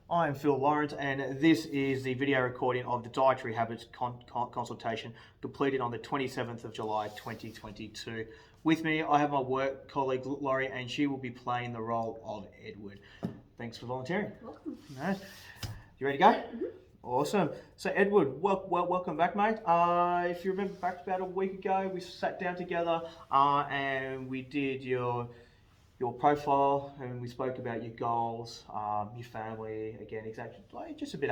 I am Phil Lawrence, and this is the video recording of the Dietary Habits consultation completed on the 27th of July 2022. With me, I have my work colleague Laurie, and she will be playing the role of Edward. Thanks for volunteering. Welcome. Nice. You ready to go? Mm-hmm. Awesome. So Edward, welcome back, mate. If you remember back about a week ago, we sat down together and we did your profile, and we spoke about your goals, your family, again, exactly, like just a bit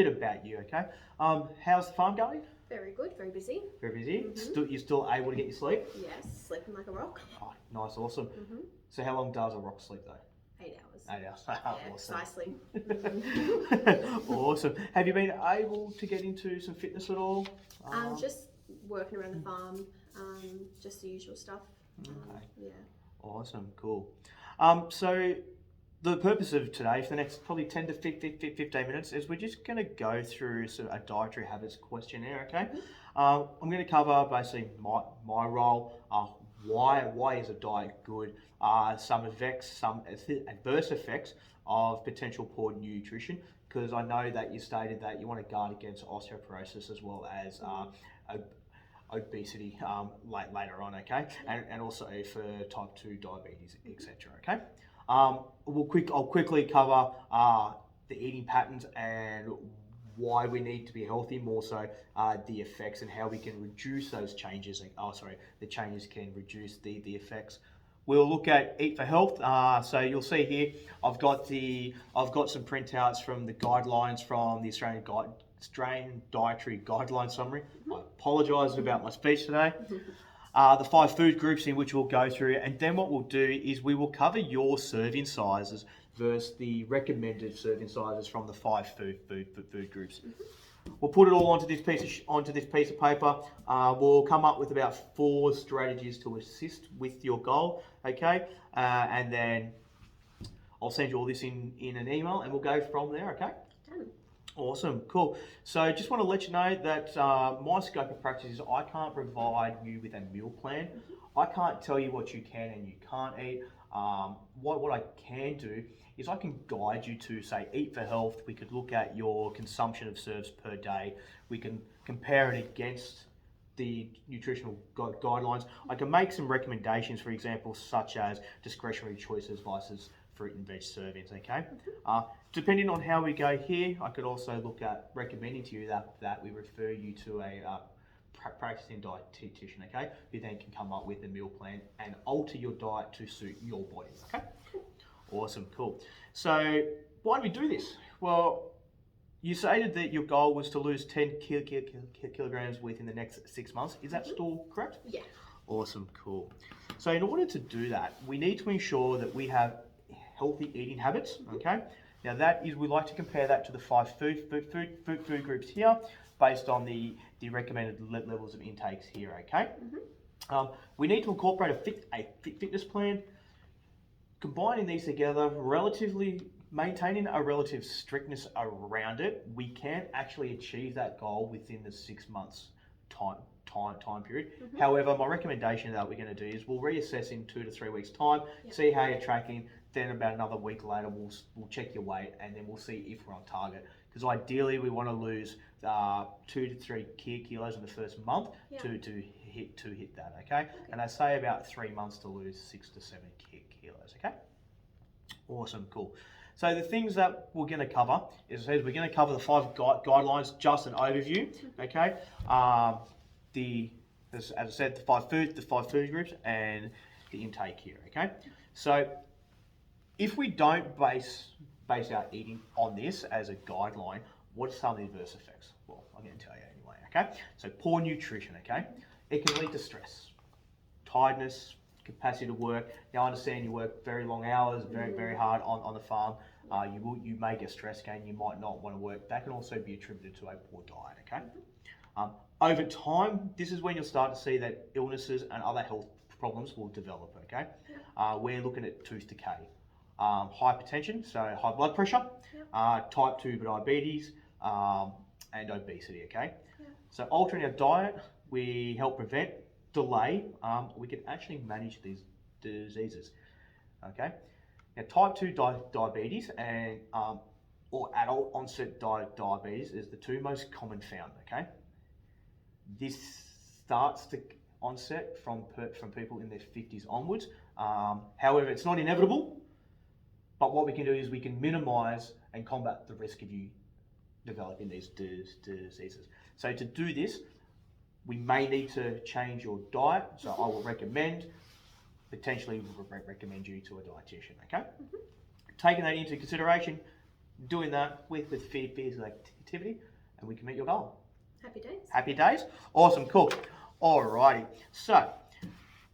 about you. Okay. How's the farm going? Very good, very busy. Very busy. Mm-hmm. You're still able to get your sleep? Yes, sleeping like a rock. Oh, nice, awesome. Mm-hmm. So how long does a rock sleep though? 8 hours. 8 hours. Yeah, Awesome. precisely. Awesome. Have you been able to get into some fitness at all? Just working around the farm, just the usual stuff. Okay. Yeah. Awesome, cool. So the purpose of today, for the next probably 10 to 15 minutes, is we're just going to go through sort of a dietary habits questionnaire, okay? I'm going to cover basically my role, why is a diet good, some adverse effects of potential poor nutrition, because I know that you stated that you want to guard against osteoporosis as well as obesity later on, okay, and also for type 2 diabetes, etc. Okay. I'll quickly cover the eating patterns and why we need to be healthy, more so the effects and how we can reduce those changes. The changes can reduce the effects. We'll look at Eat for Health. So you'll see here, I've got some printouts from the guidelines from the Australian Dietary Guideline Summary. I apologise about my speech today. The 5 food groups in which we'll go through, and then what we'll do is we will cover your serving sizes versus the recommended serving sizes from the 5 food groups. We'll put it all onto this piece of paper. We'll come up with about 4 strategies to assist with your goal, okay? And then I'll send you all this in an email, and we'll go from there, okay? Done. Awesome, cool. So just want to let you know that my scope of practice is I can't provide you with a meal plan. I can't tell you what you can and you can't eat. What I can do is I can guide you to, say, Eat for Health. We could look at your consumption of serves per day. We can compare it against the nutritional guidelines. I can make some recommendations, for example, such as discretionary choices versus fruit and veg servings, okay? Depending on how we go here, I could also look at recommending to you that we refer you to a practicing dietitian, okay? Who then can come up with a meal plan and alter your diet to suit your body, okay? Awesome, cool. So why do we do this? Well, you stated that your goal was to lose 10 kilograms within the next 6 months. Is that still correct? Yeah. Awesome, cool. So in order to do that, we need to ensure that we have healthy eating habits, okay? Now that is, we like to compare that to the 5 food groups here, based on the recommended levels of intakes here, okay? We need to incorporate a fitness plan, combining these together, maintaining a relative strictness around it. We can actually achieve that goal within the 6 months time period. However, my recommendation that we're going to do is we'll reassess in 2 to 3 weeks time, see how you're tracking. Then about another week later, we'll check your weight, and then we'll see if we're on target. Because ideally, we want to lose 2 to 3 kilos in the first month to hit that. Okay? And I say about 3 months to lose 6 to 7 kilos. Okay? Awesome, cool. So the things that we're going to cover is we're going to cover the 5 guidelines, just an overview. Okay? As I said, the 5 food groups and the intake here. Okay? So if we don't base our eating on this as a guideline, what are some of the adverse effects? Well, I'm going to tell you anyway, okay? So poor nutrition, okay? It can lead to stress, tiredness, capacity to work. Now I understand you work very long hours, very hard on the farm. You may get stressed again, you might not want to work. That can also be attributed to a poor diet, okay? Over time, this is when you'll start to see that illnesses and other health problems will develop, okay? We're looking at tooth decay. Hypertension, so high blood pressure, type 2 diabetes, and obesity, okay? So altering our diet, we help prevent, delay, we can actually manage these diseases, okay? Now type 2 diabetes and or adult onset diabetes is the two most common found, okay? This starts to onset from people in their 50s onwards. However, it's not inevitable, but what we can do is we can minimize and combat the risk of you developing these diseases. So to do this, we may need to change your diet. So I will potentially recommend you to a dietitian, okay? Taking that into consideration, doing that with physical activity, and we can meet your goal. Happy days. Happy days? Awesome, cool. Alrighty, so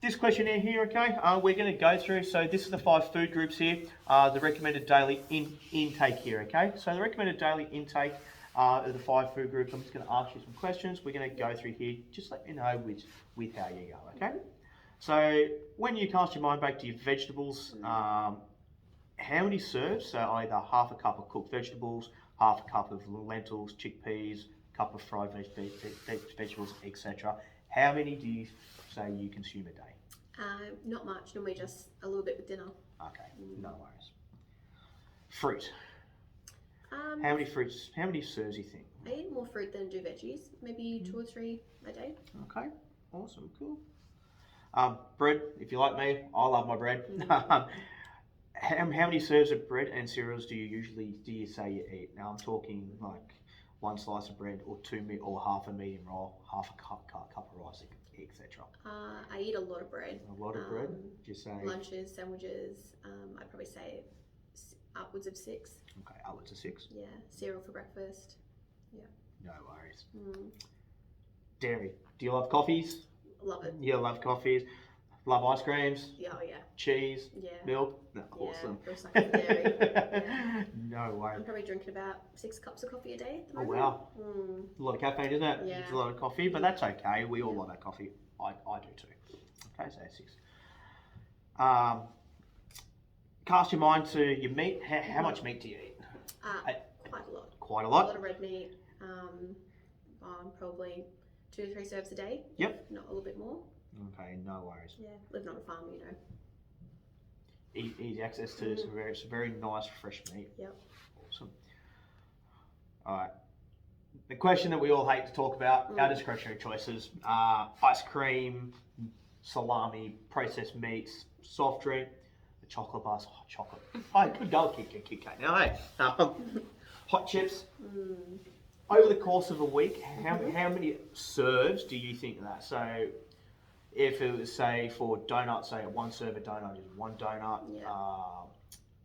this questionnaire here, okay, we're going to go through, so this is the 5 food groups here, the recommended daily intake here, okay? So the recommended daily intake of the 5 food groups, I'm just going to ask you some questions. We're going to go through here, just let me know with how you go, okay? So when you cast your mind back to your vegetables, how many serves? So either half a cup of cooked vegetables, half a cup of lentils, chickpeas, cup of fried vegetables, etc. How many do you say you consume a day? Not much, normally just a little bit with dinner. Okay, no worries. Fruit. How many serves do you think? I eat more fruit than do veggies, maybe 2 or 3 a day. Okay, awesome, cool. Bread, if you like me, I love my bread. How many serves of bread and cereals do you say you eat? Now I'm talking like 1 slice of bread or or half a medium roll, half a cup of rice, etc. I eat a lot of bread. A lot of bread? Just say lunches, sandwiches. I'd probably say upwards of 6. Okay, upwards of 6. Yeah, cereal for breakfast. Yeah. No worries. Dairy. Do you love coffees? Love it. You love coffees. Love ice creams. Yeah, oh yeah. Cheese. Yeah. Milk. No, awesome. Yeah, suck on dairy. Yeah. No worries. I'm probably drinking about 6 cups of coffee a day at the Oh moment. wow. A lot of caffeine, isn't it? Yeah. It's a lot of coffee, but that's okay. We all love that coffee. I do too. Okay, so 6. Cast your mind to your meat. How much meat do you eat? Quite a lot. Quite a A lot. lot of red meat. Probably 2 to 3 serves a day. Yep. Not a little bit more. Okay, no worries. Yeah, living on a farm, you know. Easy access to some very nice fresh meat. Yep. Awesome. All right. The question that we all hate to talk about, our discretionary choices, ice cream, salami, processed meats, soft drink, the chocolate bars, hot chocolate. I could go Kit Kat now, hey? Hot chips. Over the course of a week, how many serves do you think of that? So if it was, say, for donuts, say 1 serve of donut is 1 donut. Yeah.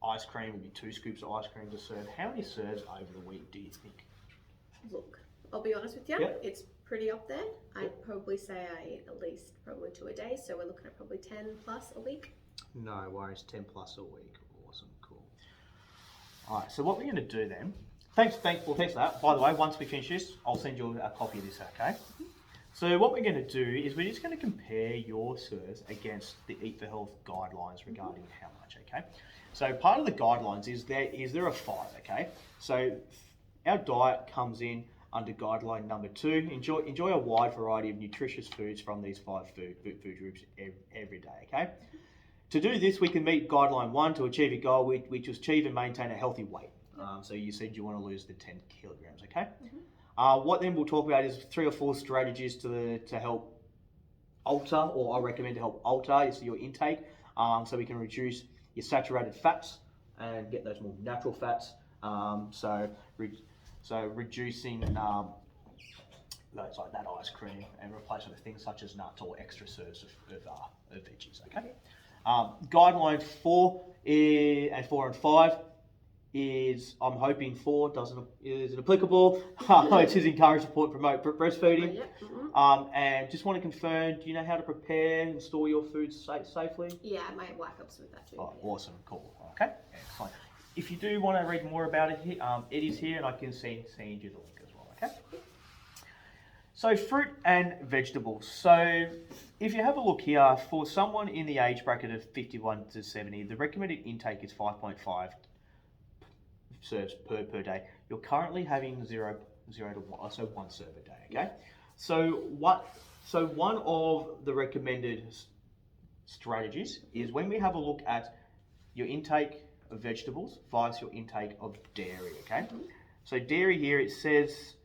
Ice cream would be 2 scoops of ice cream to serve. How many serves over the week do you think? Look, I'll be honest with you, Yep. it's pretty up there. I'd probably say I eat at least probably 2 a day, so we're looking at probably 10 plus a week. No worries, 10 plus a week. Awesome, cool. All right, so what we're going to do then, thanks for that. By the way, once we finish this, I'll send you a copy of this, okay? So what we're going to do is we're just going to compare your serves against the Eat for Health guidelines regarding how much, okay? So part of the guidelines is there a 5, okay? So our diet comes in under guideline number 2. Enjoy a wide variety of nutritious foods from these 5 food groups every day, okay? To do this, we can meet guideline 1 to achieve your goal, which is achieve and maintain a healthy weight. So you said you want to lose the 10 kilograms, okay? What then we'll talk about is 3 or 4 strategies to help alter, or I recommend to help alter your intake, so we can reduce your saturated fats and get those more natural fats. So reducing those like that ice cream and replace it with things such as nuts or extra serves of veggies. Okay. Guideline 4 and 5 is, I'm hoping 4 isn't applicable. It is encourage, support, promote breastfeeding. And just want to confirm, do you know how to prepare and store your food safely? Yeah, my wife helps with that too. Oh, awesome, cool. Okay, excellent. If you do want to read more about it, it is here, and I can send you the link as well. Okay. So fruit and vegetables. So if you have a look here, for someone in the age bracket of 51 to 70, the recommended intake is 5.5 serves per day. You're currently having 0 to 1, so 1 serve a day. Okay. So one of the recommended strategies is when we have a look at your intake of vegetables versus your intake of dairy, okay? So dairy here, it says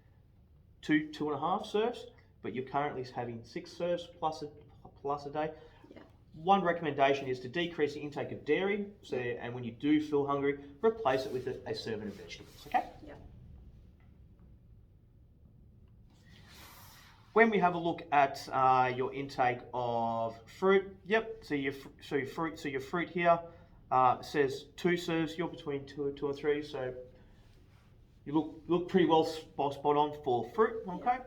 2.5 serves, but you're currently having 6 serves plus a day. Yeah. One recommendation is to decrease the intake of dairy, so and when you do feel hungry, replace it with a serving of vegetables, okay? Yeah. When we have a look at your intake of fruit, so your fruit here says 2 serves. You're between 2 or 3, so you look pretty well spot on for fruit. Okay.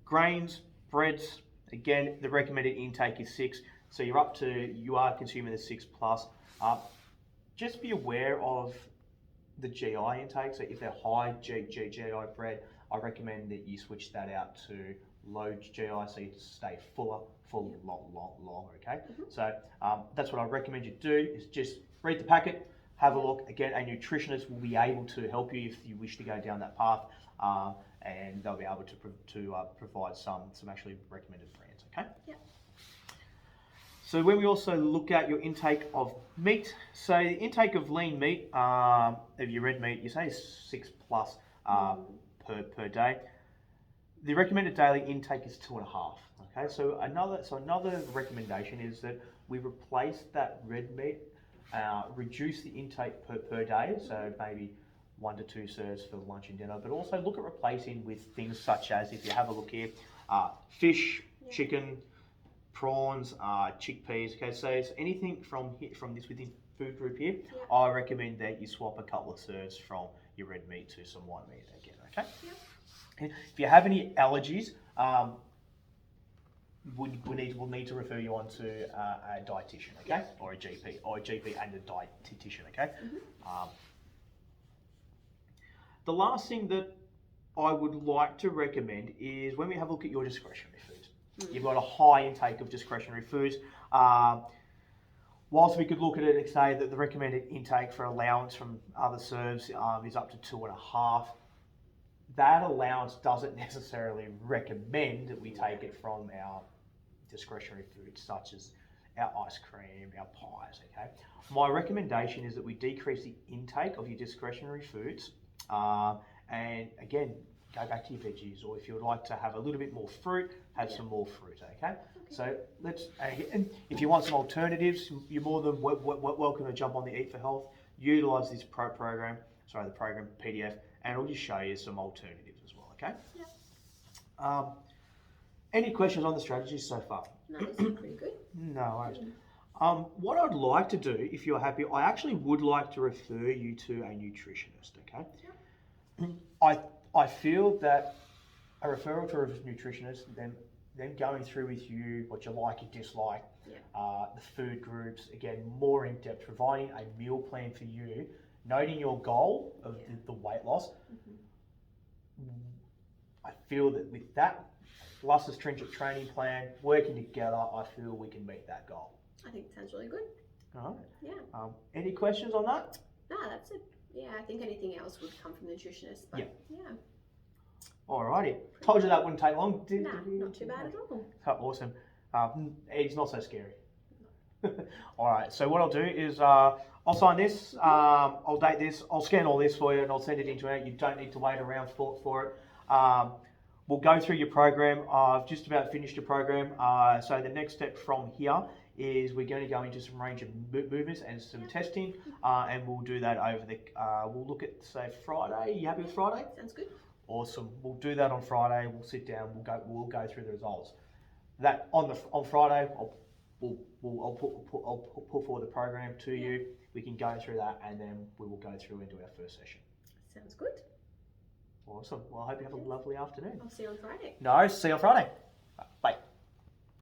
Grains, breads. Again, the recommended intake is 6, so you are consuming the 6 plus. Just be aware of the GI intake. So if they're high GI bread, I recommend that you switch that out to low GI so you stay fuller for longer, okay? So that's what I recommend you do, is just read the packet, have a look. Again, a nutritionist will be able to help you if you wish to go down that path, and they'll be able to provide some actually recommended brands, okay? Yeah. So when we also look at your intake of meat, so the intake of lean meat, of your red meat, you say 6 plus per day. The recommended daily intake is 2.5. Okay, so another recommendation is that we replace that red meat, reduce the intake per day, so maybe 1 to 2 serves for lunch and dinner, but also look at replacing with things such as, if you have a look here, fish, chicken, prawns, chickpeas. Okay, so it's anything from this within food group here. I recommend that you swap a couple of serves from your red meat to some white meat again. Okay. And if you have any allergies, we'll need to refer you on to a dietitian, okay, or a GP and a dietitian, okay. The last thing that I would like to recommend is when we have a look at your discretionary foods. You've got a high intake of discretionary foods. Whilst we could look at it and say that the recommended intake for allowance from other serves is up to 2.5, that allowance doesn't necessarily recommend that we take it from our discretionary foods such as our ice cream, our pies, okay? My recommendation is that we decrease the intake of your discretionary foods, and again, go back to your veggies, or if you would like to have a little bit more fruit, have some more fruit, okay? So and if you want some alternatives, you're more than welcome to jump on the Eat for Health, utilise this program PDF, and it'll just show you some alternatives as well, okay? Any questions on the strategies so far? No, this is pretty good. No worries. What I'd like to do, if you're happy, I actually would like to refer you to a nutritionist, okay? I feel that a referral to a nutritionist, them going through with you what you like, you dislike, the food groups, again, more in depth, providing a meal plan for you, noting your goal of the weight loss. I feel that with that, plus a stringent training plan, working together, I feel we can meet that goal. I think it sounds really good. All right. Yeah. Any questions on that? No, that's it. Yeah, I think anything else would come from the nutritionist. But yeah. Alrighty. Told you that wouldn't take long. Nah, not too bad at all. Awesome. It's not so scary. Alright, so what I'll do is I'll sign this, I'll date this, I'll scan all this for you, and I'll send it into it. You don't need to wait around for it. We'll go through your program. I've just about finished your program. So the next step from here is we're going to go into some range of movements and some testing, and we'll do that over we'll look at, say, Friday. You happy with Friday? Sounds good. Awesome. We'll do that on Friday. We'll sit down. We'll go through the results. That on Friday, I'll put forward the program to you. We can go through that, and then we will go through and do our first session. Sounds good. Awesome. Well, I hope you have a lovely afternoon. I'll see you on Friday. No, see you on Friday.